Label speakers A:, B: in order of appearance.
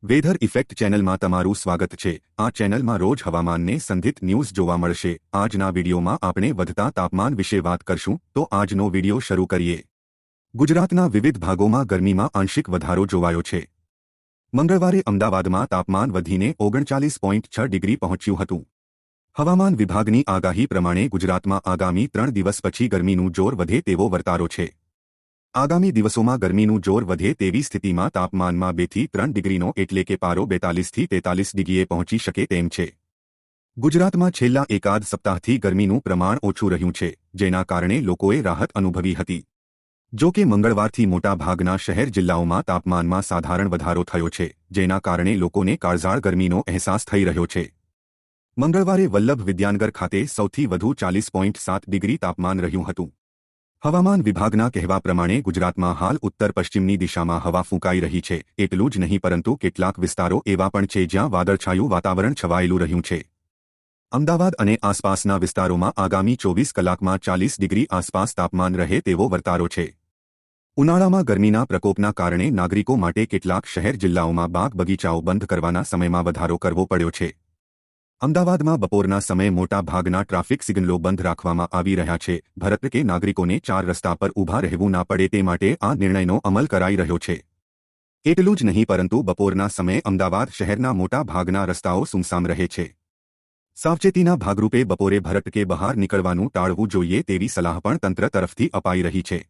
A: Weather effect ચેનલમાં તમારું સ્વાગત છે। આ ચેનલમાં રોજ હવામાનને સંબંધિત ન્યૂઝ જોવા મળશે। આજના વિડીયોમાં આપણે વધતા તાપમાન વિશે વાત કરશું, તો આજનો વિડીયો શરૂ કરીએ। ગુજરાતના વિવિધ ભાગોમાં ગરમીમાં આંશિક વધારો જોવાયો છે। મંગળવારે અમદાવાદમાં તાપમાન વધીને 39.6 ડિગ્રી પહોંચ્યું હતું। હવામાન વિભાગની આગાહી પ્રમાણે ગુજરાતમાં આગામી 3 દિવસ પછી ગરમીનું જોર વધે તેવો વર્તારો છે। આગામી દિવસોમાં ગરમીનું જોર વધે તેવી સ્થિતિમાં તાપમાનમાં 2 થી 3 ડિગ્રીનો એટલે કે પારો 42 થી 43 ડિગ્રીએ પહોંચી શકે તેમ છે। ગુજરાતમાં છેલ્લા એકાદ સપ્તાહથી ગરમીનું પ્રમાણ ઓછું રહ્યું છે, જેના કારણે લોકોએ રાહત અનુભવી હતી। જો કે મંગળવારથી મોટા ભાગના શહેર જિલ્લાઓમાં તાપમાનમાં સાધારણ વધારો થયો છે, જેના કારણે લોકોને કાળઝાળ ગરમીનો અહેસાસ થઈ રહ્યો છે। મંગળવારે વલ્લભ વિદ્યાનગર ખાતે સૌથી વધુ 40.7 ડિગ્રી તાપમાન રહ્યું હતું। હવામાન વિભાગના કહેવા પ્રમાણે ગુજરાતમાં હાલ ઉત્તર પશ્ચિમની દિશામાં હવા ફૂંકાઈ રહી છે। એટલું જ નહીં પરંતુ કેટલાક વિસ્તારો એવા પણ છે જ્યાં વાદળછાયું વાતાવરણ છવાયેલું રહ્યું છે। અમદાવાદ અને આસપાસના વિસ્તારોમાં આગામી 24 કલાકમાં 40 ડિગ્રી આસપાસ તાપમાન રહે તેવો વર્તારો છે। ઉનાળામાં ગરમીના પ્રકોપના કારણે નાગરિકો માટે કેટલાક શહેર જિલ્લાઓમાં બાગ બગીચાઓ બંધ કરવાના સમયમાં વધારો કરવો પડ્યો છે। અમદાવાદમાં બપોરના સમયે મોટા ભાગના ટ્રાફિક સિગ્નલો બંધ રાખવામાં આવી રહ્યા છે। ભરત કે નાગરિકોને 4 રસ્તા પર ઊભા રહેવું ના પડે તે માટે આ નિર્ણયનો અમલ કરાઈ રહ્યો છે। એટલું જ નહીં પરંતુ બપોરના સમયે અમદાવાદ શહેરના મોટા ભાગના રસ્તાઓ સુમસામ રહે છે। સાવચેતીના ભાગરૂપે બપોરે ભરત કે બહાર નીકળવાનું ટાળવું જોઈએ તેવી સલાહ પણ તંત્ર તરફથી અપાઈ રહી છે।